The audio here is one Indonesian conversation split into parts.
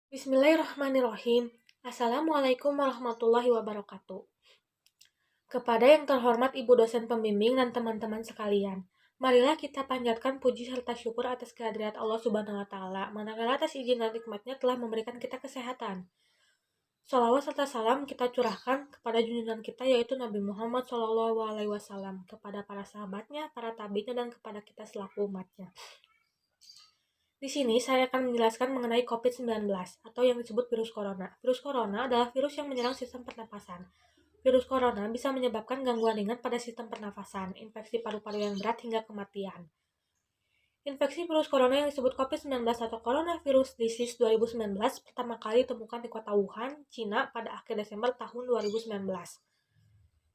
Bismillahirrahmanirrahim. Assalamualaikum warahmatullahi wabarakatuh. Kepada yang terhormat Ibu dosen pembimbing dan teman-teman sekalian, marilah kita panjatkan puji serta syukur atas kehadirat Allah Subhanahu wa Ta'ala, manakala atas izin dan nikmatnya telah memberikan kita kesehatan. Salawat serta salam kita curahkan kepada junjungan kita yaitu Nabi Muhammad SAW, kepada para sahabatnya, para tabinya, dan kepada kita selaku umatnya. Di sini saya akan menjelaskan mengenai COVID-19 atau yang disebut virus corona. Virus corona adalah virus yang menyerang sistem pernapasan. Virus corona bisa menyebabkan gangguan ringan pada sistem pernapasan, infeksi paru-paru yang berat hingga kematian. Infeksi virus corona yang disebut COVID-19 atau Coronavirus Disease 2019 pertama kali ditemukan di kota Wuhan, Cina pada akhir Desember tahun 2019.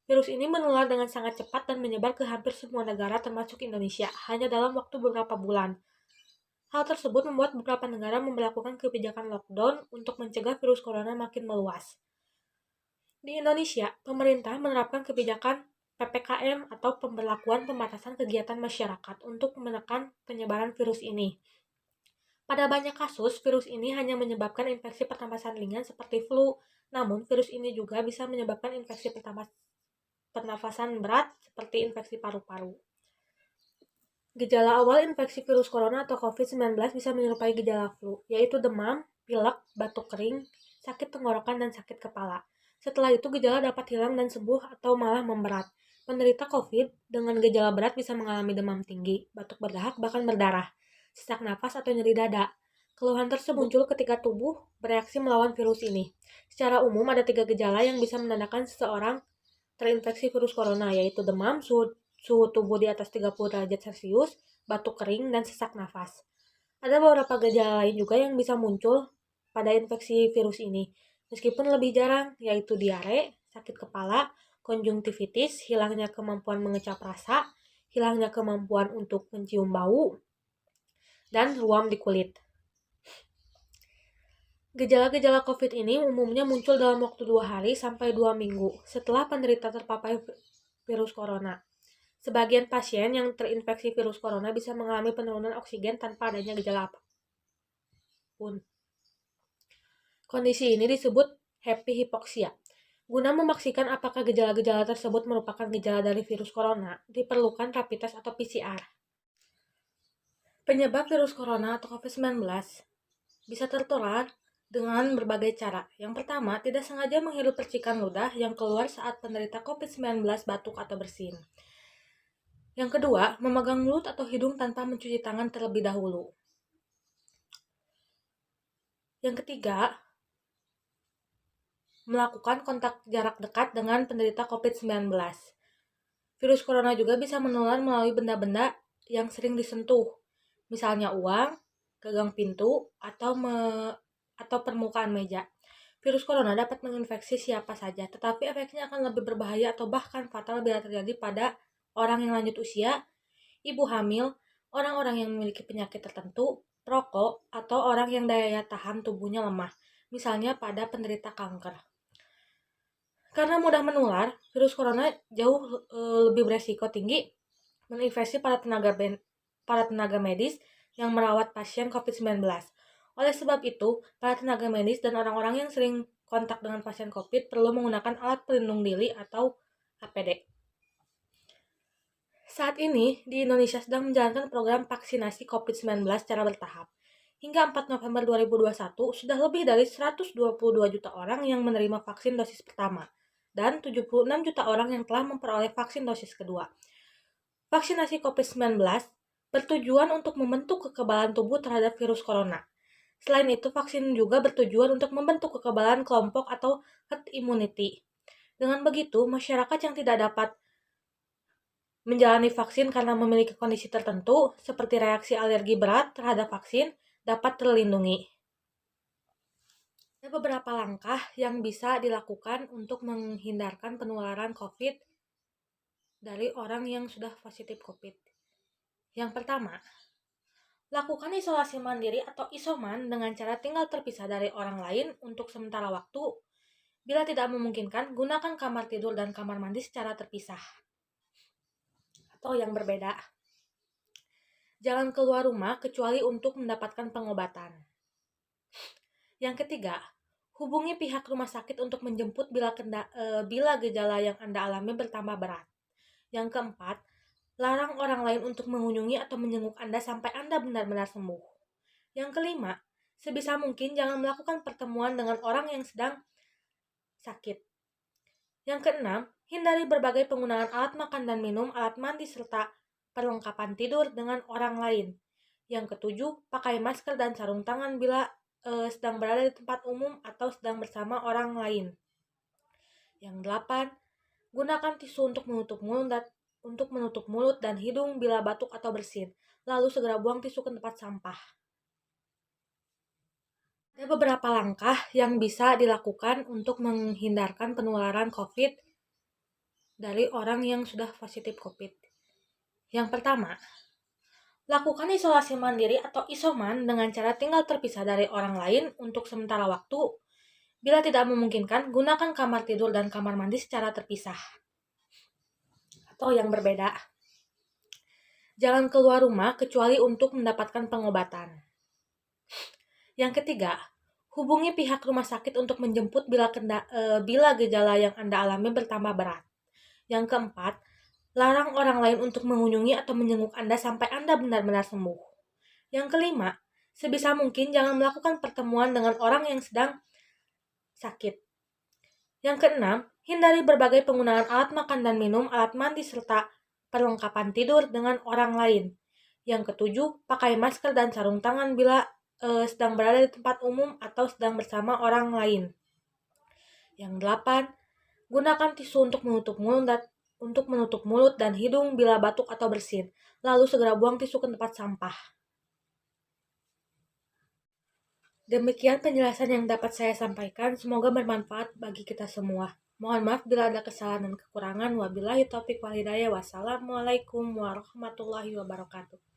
Virus ini menular dengan sangat cepat dan menyebar ke hampir semua negara termasuk Indonesia, hanya dalam waktu beberapa bulan. Hal tersebut membuat beberapa negara memberlakukan kebijakan lockdown untuk mencegah virus corona makin meluas. Di Indonesia, pemerintah menerapkan kebijakan PPKM atau pemberlakuan pembatasan kegiatan masyarakat untuk menekan penyebaran virus ini. Pada banyak kasus, virus ini hanya menyebabkan infeksi pernapasan ringan seperti flu, namun virus ini juga bisa menyebabkan infeksi pernapasan berat seperti infeksi paru-paru. Gejala awal infeksi virus corona atau COVID-19 bisa menyerupai gejala flu, yaitu demam, pilek, batuk kering, sakit tenggorokan, dan sakit kepala. Setelah itu gejala dapat hilang dan sembuh atau malah memberat. Penderita COVID dengan gejala berat bisa mengalami demam tinggi, batuk berdahak, bahkan berdarah, sesak napas, atau nyeri dada. Keluhan tersebut muncul ketika tubuh bereaksi melawan virus ini. Secara umum ada 3 gejala yang bisa menandakan seseorang terinfeksi virus corona, yaitu demam, suhu tubuh di atas 30 derajat Celcius, batuk kering, dan sesak nafas. Ada beberapa gejala lain juga yang bisa muncul pada infeksi virus ini, meskipun lebih jarang, yaitu diare, sakit kepala, konjungtivitis, hilangnya kemampuan mengecap rasa, hilangnya kemampuan untuk mencium bau, dan ruam di kulit. Gejala-gejala COVID ini umumnya muncul dalam waktu 2 hari sampai 2 minggu setelah penderita terpapar virus corona. Sebagian pasien yang terinfeksi virus corona bisa mengalami penurunan oksigen tanpa adanya gejala apapun. Kondisi ini disebut happy hypoxia. Guna memastikan apakah gejala-gejala tersebut merupakan gejala dari virus corona, diperlukan rapid test atau PCR. Penyebab virus corona atau COVID-19 bisa tertular dengan berbagai cara. Yang pertama, tidak sengaja menghirup percikan ludah yang keluar saat penderita COVID-19 batuk atau bersin. Yang kedua, memegang mulut atau hidung tanpa mencuci tangan terlebih dahulu. Yang ketiga, melakukan kontak jarak dekat dengan penderita COVID-19. Virus corona juga bisa menular melalui benda-benda yang sering disentuh, misalnya uang, gagang pintu, atau permukaan meja. Virus corona dapat menginfeksi siapa saja, tetapi efeknya akan lebih berbahaya atau bahkan fatal bila terjadi pada orang yang lanjut usia, ibu hamil, orang-orang yang memiliki penyakit tertentu, perokok, atau orang yang daya tahan tubuhnya lemah, misalnya pada penderita kanker. Karena mudah menular, virus corona jauh lebih beresiko tinggi menginfeksi para tenaga medis yang merawat pasien COVID-19. Oleh sebab itu, para tenaga medis dan orang-orang yang sering kontak dengan pasien COVID perlu menggunakan alat pelindung diri atau APD. Saat ini, di Indonesia sedang menjalankan program vaksinasi COVID-19 secara bertahap. Hingga 4 November 2021, sudah lebih dari 122 juta orang yang menerima vaksin dosis pertama, dan 76 juta orang yang telah memperoleh vaksin dosis kedua. Vaksinasi COVID-19 bertujuan untuk membentuk kekebalan tubuh terhadap virus corona. Selain itu, vaksin juga bertujuan untuk membentuk kekebalan kelompok atau herd immunity. Dengan begitu, masyarakat yang tidak dapat menjalani vaksin karena memiliki kondisi tertentu, seperti reaksi alergi berat terhadap vaksin, dapat terlindungi. Ada beberapa langkah yang bisa dilakukan untuk menghindarkan penularan COVID dari orang yang sudah positif COVID. Yang pertama, lakukan isolasi mandiri atau isoman dengan cara tinggal terpisah dari orang lain untuk sementara waktu. Bila tidak memungkinkan, gunakan kamar tidur dan kamar mandi secara terpisah atau yang berbeda. Jangan keluar rumah kecuali untuk mendapatkan pengobatan. Yang ketiga, hubungi pihak rumah sakit untuk menjemput bila gejala yang Anda alami bertambah berat. Yang keempat, larang orang lain untuk mengunjungi atau menjenguk Anda sampai Anda benar-benar sembuh. Yang kelima, sebisa mungkin jangan melakukan pertemuan dengan orang yang sedang sakit. Yang keenam, hindari berbagai penggunaan alat makan dan minum, alat mandi, serta perlengkapan tidur dengan orang lain. Yang ketujuh, pakai masker dan sarung tangan bila sedang berada di tempat umum atau sedang bersama orang lain. Yang delapan, gunakan tisu untuk menutup mulut dan hidung bila batuk atau bersin. Lalu segera buang tisu ke tempat sampah. Ada beberapa langkah yang bisa dilakukan untuk menghindarkan penularan COVID dari orang yang sudah positif COVID. Yang pertama, lakukan isolasi mandiri atau isoman dengan cara tinggal terpisah dari orang lain untuk sementara waktu. Bila tidak memungkinkan, gunakan kamar tidur dan kamar mandi secara terpisah atau yang berbeda. Jangan keluar rumah kecuali untuk mendapatkan pengobatan. Yang ketiga, hubungi pihak rumah sakit untuk menjemput bila gejala yang Anda alami bertambah berat. Yang keempat, larang orang lain untuk mengunjungi atau menjenguk Anda sampai Anda benar-benar sembuh. Yang kelima, sebisa mungkin jangan melakukan pertemuan dengan orang yang sedang sakit. Yang keenam, hindari berbagai penggunaan alat makan dan minum, alat mandi, serta perlengkapan tidur dengan orang lain. Yang ketujuh, pakai masker dan sarung tangan bila sedang berada di tempat umum atau sedang bersama orang lain. Yang delapan, gunakan tisu untuk menutup mulut dan hidung bila batuk atau bersin. Lalu segera buang tisu ke tempat sampah. Demikian penjelasan yang dapat saya sampaikan. Semoga bermanfaat bagi kita semua. Mohon maaf bila ada kesalahan dan kekurangan. Wabillahi taufiq wal hidayah. Wassalamualaikum warahmatullahi wabarakatuh.